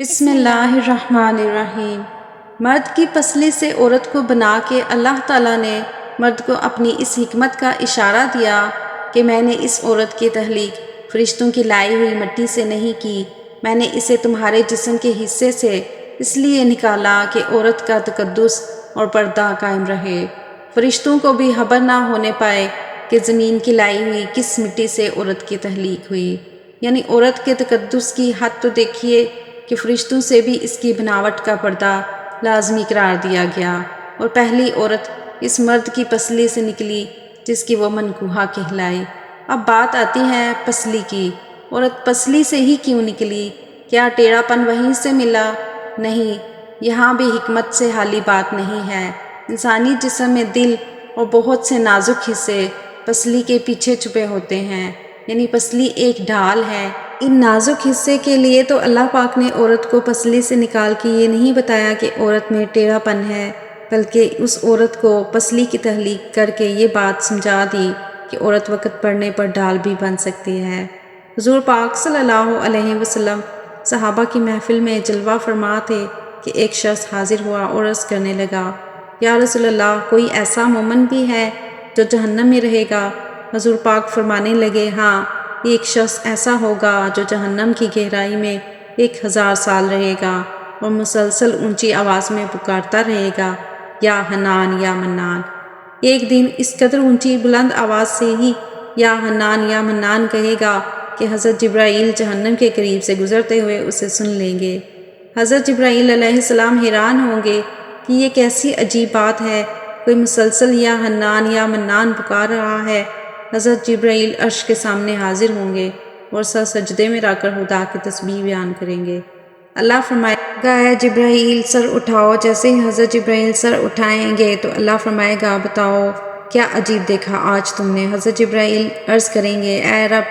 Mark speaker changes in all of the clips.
Speaker 1: بسم اللہ الرحمن الرحیم۔ مرد کی پسلی سے عورت کو بنا کے اللہ تعالیٰ نے مرد کو اپنی اس حکمت کا اشارہ دیا کہ میں نے اس عورت کی تخلیق فرشتوں کی لائی ہوئی مٹی سے نہیں کی، میں نے اسے تمہارے جسم کے حصے سے اس لیے نکالا کہ عورت کا تقدس اور پردہ قائم رہے، فرشتوں کو بھی خبر نہ ہونے پائے کہ زمین کی لائی ہوئی کس مٹی سے عورت کی تخلیق ہوئی۔ یعنی عورت کے تقدس کی حد تو دیکھیے کہ فرشتوں سے بھی اس کی بناوٹ کا پردہ لازمی قرار دیا گیا، اور پہلی عورت اس مرد کی پسلی سے نکلی جس کی وہ منکوحہ کہلائی۔ اب بات آتی ہے پسلی کی۔ عورت پسلی سے ہی کیوں نکلی؟ کیا ٹیڑھا پن وہیں سے ملا؟ نہیں، یہاں بھی حکمت سے خالی بات نہیں ہے۔ انسانی جسم میں دل اور بہت سے نازک حصے پسلی کے پیچھے چھپے ہوتے ہیں، یعنی پسلی ایک ڈھال ہے۔ ان نازک حصے کے لیے تو اللہ پاک نے عورت کو پسلی سے نکال کے یہ نہیں بتایا کہ عورت میں ٹیڑھا پن ہے، بلکہ اس عورت کو پسلی کی تخلیق کر کے یہ بات سمجھا دی کہ عورت وقت پڑنے پر ڈھال بھی بن سکتی ہے۔ حضور پاک صلی اللہ علیہ وسلم صحابہ کی محفل میں جلوہ فرما تھے کہ ایک شخص حاضر ہوا اور عرض کرنے لگا، یا رسول اللہ، کوئی ایسا مومن بھی ہے جو جہنم میں رہے گا؟ حضور پاک فرمانے لگے، ہاں، ایک شخص ایسا ہوگا جو جہنم کی گہرائی میں 1000 سال رہے گا اور مسلسل اونچی آواز میں پکارتا رہے گا، یا حنان یا منان۔ ایک دن اس قدر اونچی بلند آواز سے ہی یا حنان یا منان کہے گا کہ حضرت جبرائیل جہنم کے قریب سے گزرتے ہوئے اسے سن لیں گے۔ حضرت جبرائیل علیہ السلام حیران ہوں گے کہ یہ کیسی عجیب بات ہے، کوئی مسلسل یا حنان یا منان پکار رہا ہے۔ حضرت جبرائیل عرش کے سامنے حاضر ہوں گے اور سر سجدے میں رکھ کر خدا کی تسبیح بیان کریں گے۔ اللہ فرمائے گا، اے جبرائیل سر اٹھاؤ۔ جیسے ہی حضرت جبرائیل سر اٹھائیں گے تو اللہ فرمائے گا، بتاؤ کیا عجیب دیکھا آج تم نے؟ حضرت جبرائیل عرض کریں گے، اے رب،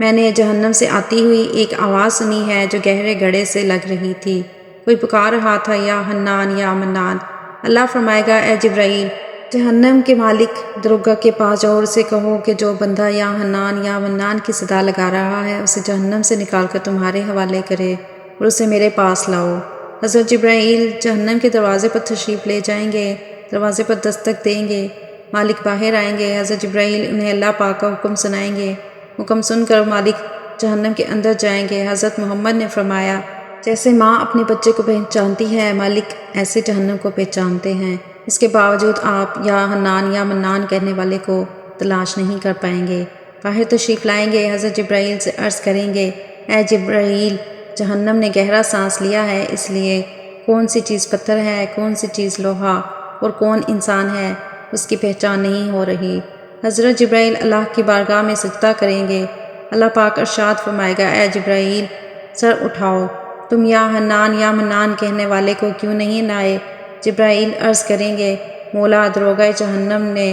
Speaker 1: میں نے جہنم سے آتی ہوئی ایک آواز سنی ہے جو گہرے گڑھے سے لگ رہی تھی، کوئی پکار رہا تھا، یا حنان یا منان۔ اللہ فرمائے گا، اے جبرائیل، جہنم کے مالک دروگا کے پاس جاؤ اور اسے کہو کہ جو بندہ یا حنان یا منان کی صدا لگا رہا ہے اسے جہنم سے نکال کر تمہارے حوالے کرے اور اسے میرے پاس لاؤ۔ حضرت جبرائیل جہنم کے دروازے پر تشریف لے جائیں گے، دروازے پر دستک دیں گے، مالک باہر آئیں گے، حضرت جبرائیل انہیں اللہ پاک کا حکم سنائیں گے، حکم سن کر مالک جہنم کے اندر جائیں گے۔ حضرت محمد نے فرمایا، جیسے ماں اپنے بچے کو پہچانتی ہے، مالک ایسے جہنم کو پہچانتے ہیں، اس کے باوجود آپ یا حنان یا منان کہنے والے کو تلاش نہیں کر پائیں گے۔ باہر تشریف لائیں گے، حضرت جبرائیل سے عرض کریں گے، اے جبرائیل، جہنم نے گہرا سانس لیا ہے، اس لیے کون سی چیز پتھر ہے، کون سی چیز لوہا اور کون انسان ہے، اس کی پہچان نہیں ہو رہی۔ حضرت جبرائیل اللہ کی بارگاہ میں سجدہ کریں گے۔ اللہ پاک ارشاد فرمائے گا، اے جبرائیل سر اٹھاؤ، تم یا حنان یا منان کہنے والے کو کیوں نہیں لائے؟ جبرائیل عرض کریں گے، مولا، دروغہ جہنم نے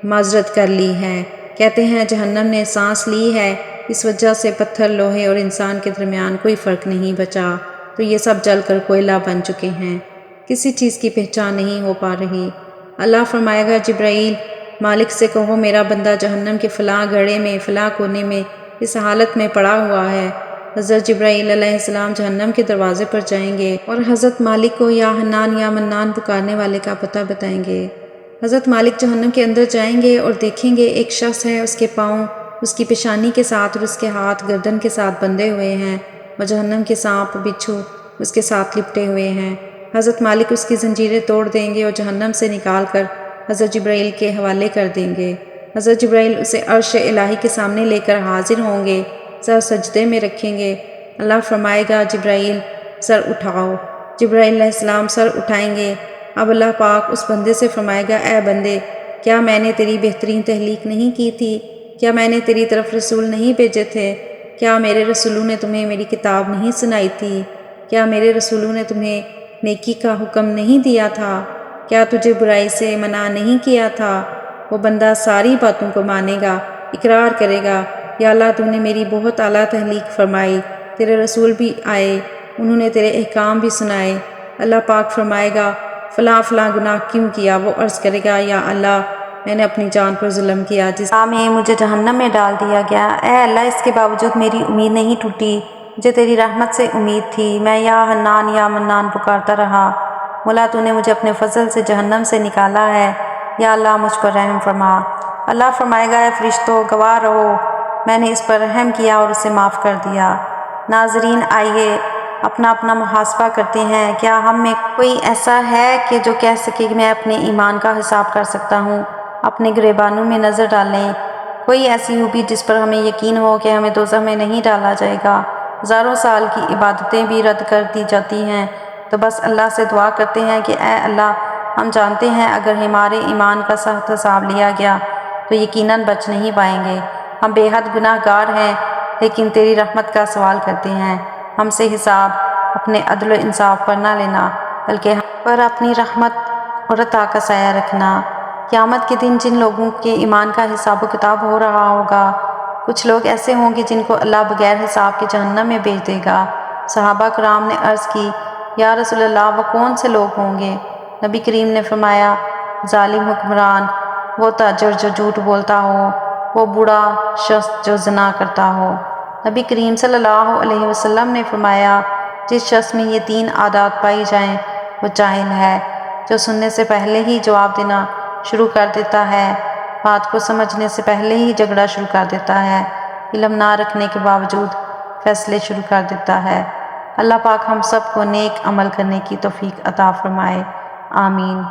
Speaker 1: معذرت کر لی ہے، کہتے ہیں جہنم نے سانس لی ہے، اس وجہ سے پتھر، لوہے اور انسان کے درمیان کوئی فرق نہیں بچا، تو یہ سب جل کر کوئلہ بن چکے ہیں، کسی چیز کی پہچان نہیں ہو پا رہی۔ اللہ فرمائے گا، جبرائیل، مالک سے کہو میرا بندہ جہنم کے فلاں گڑھے میں، فلاں کونے میں اس حالت میں پڑا ہوا ہے۔ حضرت جبرائیل علیہ السلام جہنم کے دروازے پر جائیں گے اور حضرت مالک کو یا حنان یا منان پکارنے والے کا پتہ بتائیں گے۔ حضرت مالک جہنم کے اندر جائیں گے اور دیکھیں گے ایک شخص ہے، اس کے پاؤں اس کی پیشانی کے ساتھ اور اس کے ہاتھ گردن کے ساتھ بندھے ہوئے ہیں، اور جہنم کے سانپ بچھو اس کے ساتھ لپٹے ہوئے ہیں۔ حضرت مالک اس کی زنجیریں توڑ دیں گے اور جہنم سے نکال کر حضرت جبرائیل کے حوالے کر دیں گے۔ حضرت جبرائیل اسے عرش الہی کے سامنے لے کر حاضر ہوں گے، سر سجدے میں رکھیں گے۔ اللہ فرمائے گا، جبرائیل سر اٹھاؤ۔ جبرائیل علیہ السلام سر اٹھائیں گے۔ اب اللہ پاک اس بندے سے فرمائے گا، اے بندے، کیا میں نے تیری بہترین تخلیق نہیں کی تھی؟ کیا میں نے تیری طرف رسول نہیں بھیجے تھے؟ کیا میرے رسولوں نے تمہیں میری کتاب نہیں سنائی تھی؟ کیا میرے رسولوں نے تمہیں نیکی کا حکم نہیں دیا تھا؟ کیا تجھے برائی سے منع نہیں کیا تھا؟ وہ بندہ ساری باتوں کو مانے گا، اقرار کرے گا، یا اللہ تو نے میری بہت اعلیٰ تخلیق فرمائی، تیرے رسول بھی آئے، انہوں نے تیرے احکام بھی سنائے۔ اللہ پاک فرمائے گا، فلاں فلاں گناہ کیوں کیا؟ وہ عرض کرے گا، یا اللہ، میں نے اپنی جان پر ظلم کیا، جس میں مجھے جہنم میں ڈال دیا گیا۔ اے اللہ، اس کے باوجود میری امید نہیں ٹوٹی، مجھے تیری رحمت سے امید تھی، میں یا حنان یا منان پکارتا رہا، مولا تو نے مجھے اپنے فضل سے جہنم سے نکالا ہے، یا اللہ مجھ پر رحم فرما۔ اللہ فرمائے گا، اے فرشتوں گواہ رہو، میں نے اس پر رحم کیا اور اسے معاف کر دیا۔ ناظرین آئیے اپنا اپنا محاسبہ کرتے ہیں، کیا ہم میں کوئی ایسا ہے کہ جو کہہ سکے کہ میں اپنے ایمان کا حساب کر سکتا ہوں؟ اپنے گریبانوں میں نظر ڈالیں، کوئی ایسی خوبی جس پر ہمیں یقین ہو کہ ہمیں دوزخ میں نہیں ڈالا جائے گا۔ ہزاروں سال کی عبادتیں بھی رد کر دی جاتی ہیں تو بس اللہ سے دعا کرتے ہیں کہ اے اللہ، ہم جانتے ہیں اگر ہمارے ایمان کا سخت حساب لیا گیا تو یقیناً بچ نہیں پائیں گے۔ ہم بے حد گناہ گار ہیں، لیکن تیری رحمت کا سوال کرتے ہیں، ہم سے حساب اپنے عدل و انصاف پر نہ لینا، بلکہ ہم پر اپنی رحمت اور عطا کا سایہ رکھنا۔ قیامت کے دن جن لوگوں کے ایمان کا حساب و کتاب ہو رہا ہوگا، کچھ لوگ ایسے ہوں گے جن کو اللہ بغیر حساب کے جہنم میں بھیج دے گا۔ صحابہ کرام نے عرض کی، یا رسول اللہ، وہ کون سے لوگ ہوں گے؟ نبی کریم نے فرمایا، ظالم حکمران، وہ تاجر جو جھوٹ بولتا ہو، وہ بوڑھا شخص جو زنا کرتا ہو۔ نبی کریم صلی اللہ علیہ وسلم نے فرمایا، جس شخص میں یہ 3 عادات پائی جائیں وہ جاہل ہے، جو سننے سے پہلے ہی جواب دینا شروع کر دیتا ہے، بات کو سمجھنے سے پہلے ہی جھگڑا شروع کر دیتا ہے، علم نہ رکھنے کے باوجود فیصلے شروع کر دیتا ہے۔ اللہ پاک ہم سب کو نیک عمل کرنے کی توفیق عطا فرمائے، آمین۔